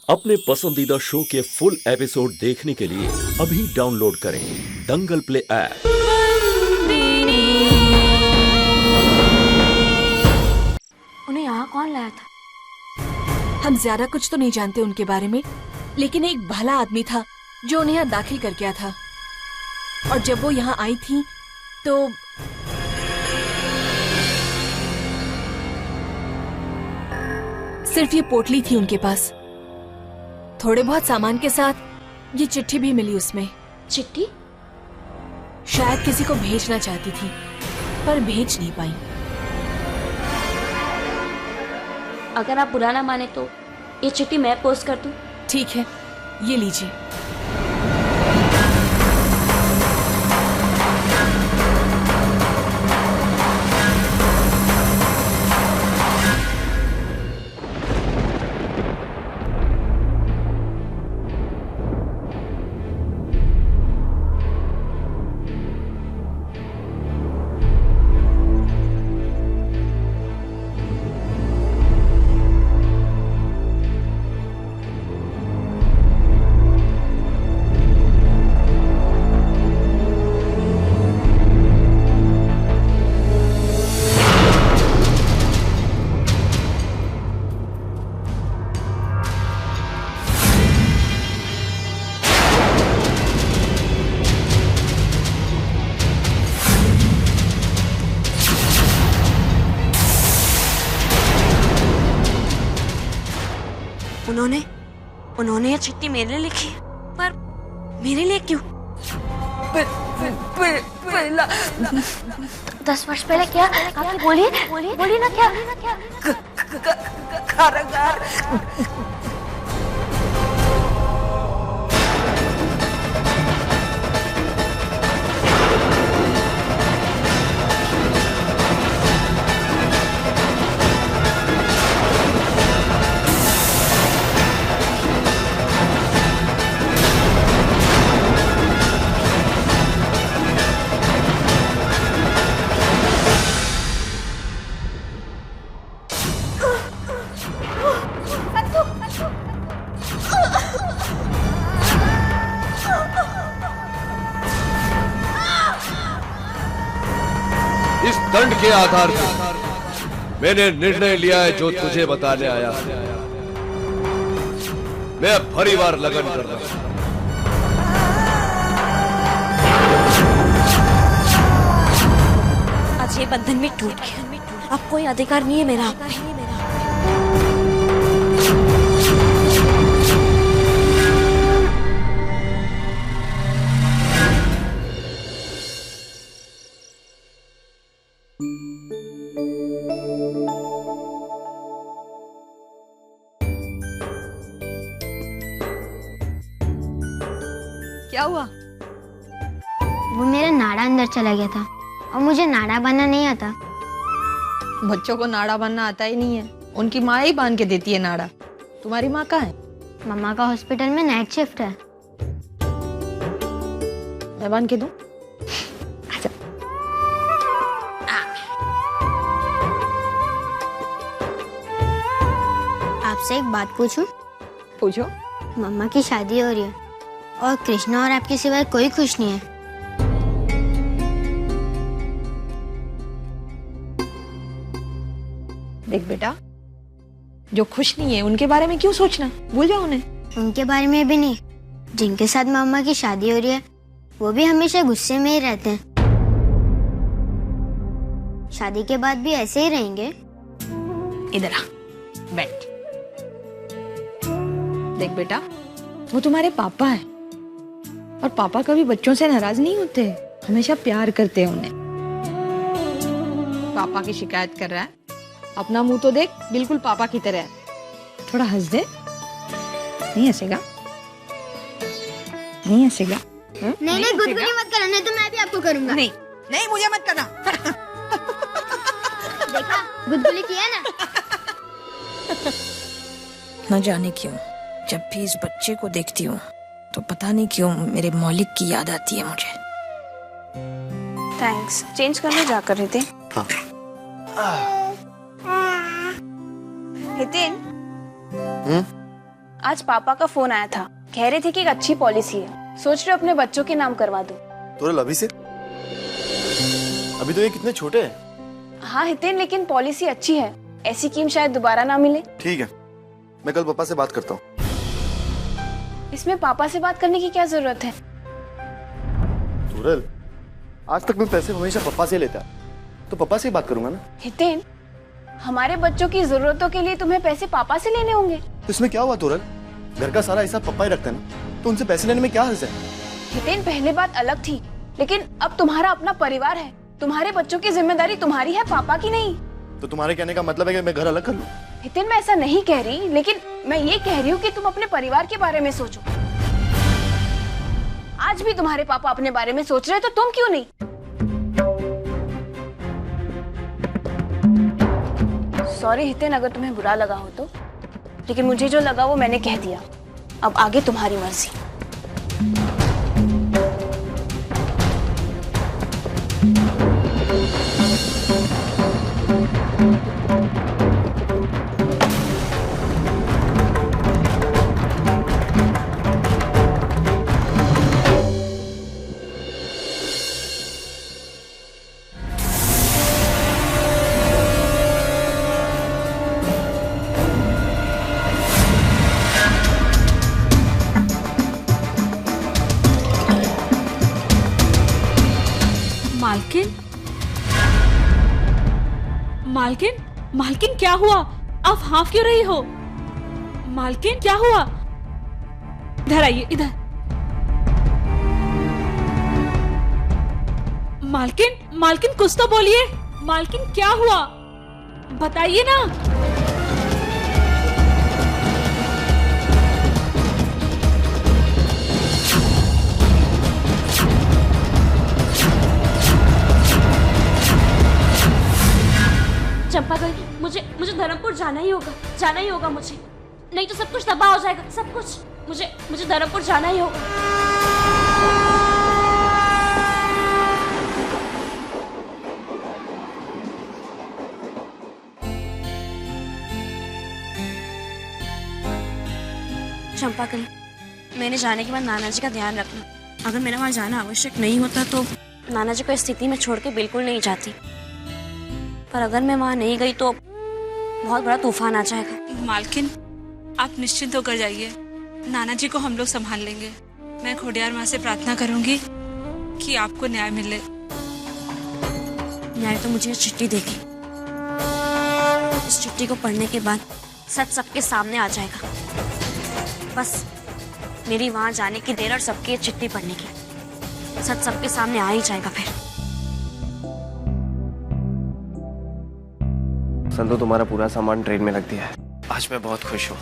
अपने पसंदीदा शो के फुल एपिसोड देखने के लिए अभी डाउनलोड करें दंगल प्ले ऐप। उन्हें यहाँ कौन लाया था? हम ज्यादा कुछ तो नहीं जानते उनके बारे में, लेकिन एक भला आदमी था जो उन्हें यहाँ दाखिल कर गया था। और जब वो यहाँ आई थी तो सिर्फ ये पोटली थी उनके पास। थोड़े बहुत सामान के साथ ये चिट्ठी भी मिली उसमें। चिट्ठी? शायद किसी को भेजना चाहती थी पर भेज नहीं पाई। अगर आप बुरा ना माने तो ये चिट्ठी मैं पोस्ट कर दूं? ठीक है, ये लीजिए। उन्होंने ये चिट्ठी मेरे लिए लिखी, पर मेरे लिए क्यों? 10 वर्ष पहले क्या आपने बोलिए ना क्या? इस दंड के आधार पर मैंने निर्णय लिया है जो तुझे बताने आया। मैं अब भली बार लगन कर रहा हूं। आज ये बंधन भी टूट गया। अब कोई अधिकार नहीं है मेरा। क्या हुआ? वो मेरा नाड़ा अंदर चला गया था और मुझे नाड़ा बनना नहीं आता। बच्चों को नाड़ा बांधना आता ही नहीं है, उनकी माँ ही बांध के देती है नाड़ा। तुम्हारी माँ कहाँ है? मम्मा का हॉस्पिटल में नाइट शिफ्ट है। मैं बांध के दूं? आजा। आपसे एक बात पूछूं? पूछो। मम्मा की शादी हो रही है और कृष्णा और आपके सिवाय कोई खुश नहीं है। देख बेटा, जो खुश नहीं है उनके बारे में क्यों सोचना, भूल जाओ उन्हें। उनके बारे में भी नहीं, जिनके साथ मम्मा की शादी हो रही है वो भी हमेशा गुस्से में ही रहते हैं। शादी के बाद भी ऐसे ही रहेंगे? इधर आ, बैठ। देख बेटा, वो तुम्हारे पापा है और पापा कभी बच्चों से नाराज नहीं होते, हमेशा प्यार करते हैं उन्हें। पापा की शिकायत कर रहा है, अपना मुंह तो देख, बिल्कुल पापा की तरह है। थोड़ा हंस दे। नहीं हंसेगा? नहीं हंसेगा? नहीं गुदगुदी मत करना, नहीं तो मैं भी आपको करूंगा। नहीं मुझे मत करना। देखा, गुदगुदी किया ना। न जाने क्यों जब भी इस बच्चे को देखती हूँ तो पता नहीं क्यों मेरे मौलिक की याद आती है मुझे। थैंक्स। चेंज करने जाकर रहते। हाँ। हितेन, आज पापा का फोन आया था, कह रहे थे कि एक अच्छी पॉलिसी है, सोच रहे अपने बच्चों के नाम करवा दूं। तोरल अभी से? अभी तो ये कितने छोटे हैं। हाँ हितेन, लेकिन पॉलिसी अच्छी है, ऐसी स्कीम शायद दोबारा ना मिले। ठीक है, मैं कल पापा से बात करता हूँ। इसमें पापा से बात करने की क्या जरूरत है? तोरल, आज तक मैं पैसे हमेशा पापा से लेता, तो पापा से ही बात करूंगा ना। हितेन, हमारे बच्चों की जरूरतों के लिए तुम्हें पैसे पापा से लेने होंगे। तो इसमें क्या हुआ तोरल? घर का सारा हिसाब पापा ही रखते हैं ना, तो उनसे पैसे लेने में क्या हर्ज है? हितेन, पहले बात अलग थी, लेकिन अब तुम्हारा अपना परिवार है, तुम्हारे बच्चों की जिम्मेदारी तुम्हारी है, पापा की नहीं। तो तुम्हारे कहने का मतलब है कि मैं घर अलग कर लूं? हितेन, मैं ऐसा नहीं कह रही, लेकिन मैं ये कह रही हूँ कि तुम अपने परिवार के बारे में सोचो। आज भी तुम्हारे पापा अपने बारे में सोच रहे, तो तुम क्यों नहीं? सॉरी हितेन अगर तुम्हें बुरा लगा हो तो, लेकिन मुझे जो लगा वो मैंने कह दिया। अब आगे तुम्हारी मर्जी। मालकिन, मालकिन, मालकिन क्या हुआ? आप हाँफ क्यों रही हो? मालकिन क्या हुआ? इधर आइए, इधर। मालकिन, मालकिन कुछ तो बोलिए। मालकिन क्या हुआ? बताइए ना। चंपाकल, मुझे धर्मपुर जाना ही होगा मुझे, नहीं तो सब कुछ तबाह हो जाएगा, सब कुछ। मुझे धर्मपुर जाना ही होगा। चंपाकल, मेरे जाने के बाद नाना जी का ध्यान रखना। अगर मेरा वहां जाना आवश्यक नहीं होता तो नाना जी को इस स्थिति में छोड़ के बिल्कुल नहीं जाती, पर अगर मैं वहां नहीं गई तो बहुत बड़ा तूफान आ जाएगा। मालकिन, आप निश्चिंत होकर जाइए, नाना जी को हम लोग संभाल लेंगे। मैं खोडियार माँ से प्रार्थना करूंगी कि आपको न्याय मिले। न्याय तो मुझे चिट्ठी देगी। इस चिट्ठी को पढ़ने के बाद सच सबके सामने आ जाएगा। बस मेरी वहां जाने की देर और सबकी चिट्ठी पढ़ने की। सच सबके सामने आ ही जाएगा फिर। संतु, तुम्हारा पूरा सामान ट्रेन में रख दिया है। आज मैं बहुत खुश हूँ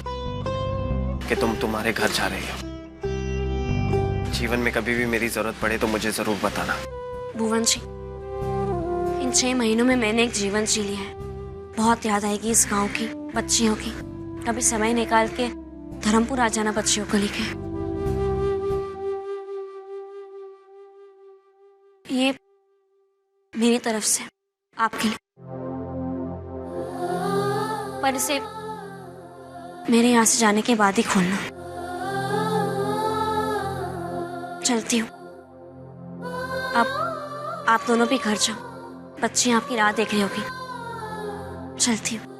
कि तुम तुम्हारे घर जा रही हो। जीवन में कभी भी मेरी जरूरत पड़े तो मुझे जरूर बताना। भुवन जी, इन 6 महीनों में मैंने एक जीवन जी लिया है। बहुत याद आएगी इस गांव की, बच्चियों की। कभी समय निकाल के धर्मपुर आ जाना बच्चियों को लेके। ये मेरी तरफ से आपके लिए, पर इसे मेरे यहाँ से जाने के बाद ही खोलना। चलती हूँ। अब आप दोनों भी घर जाओ, बच्ची आपकी राह देख रही होगी। चलती हूँ।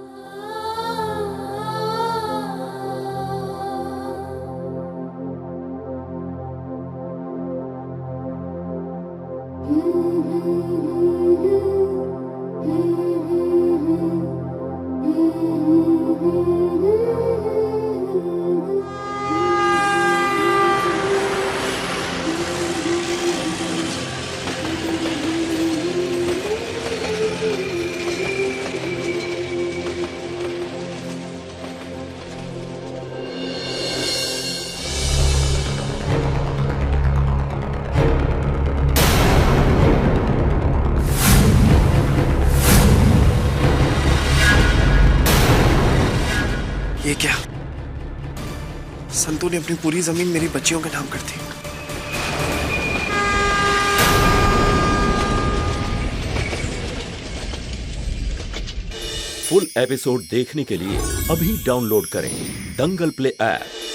ये क्या? संतु ने अपनी पूरी जमीन मेरी बच्चियों के नाम कर दी। फुल एपिसोड देखने के लिए अभी डाउनलोड करें दंगल प्ले ऐप।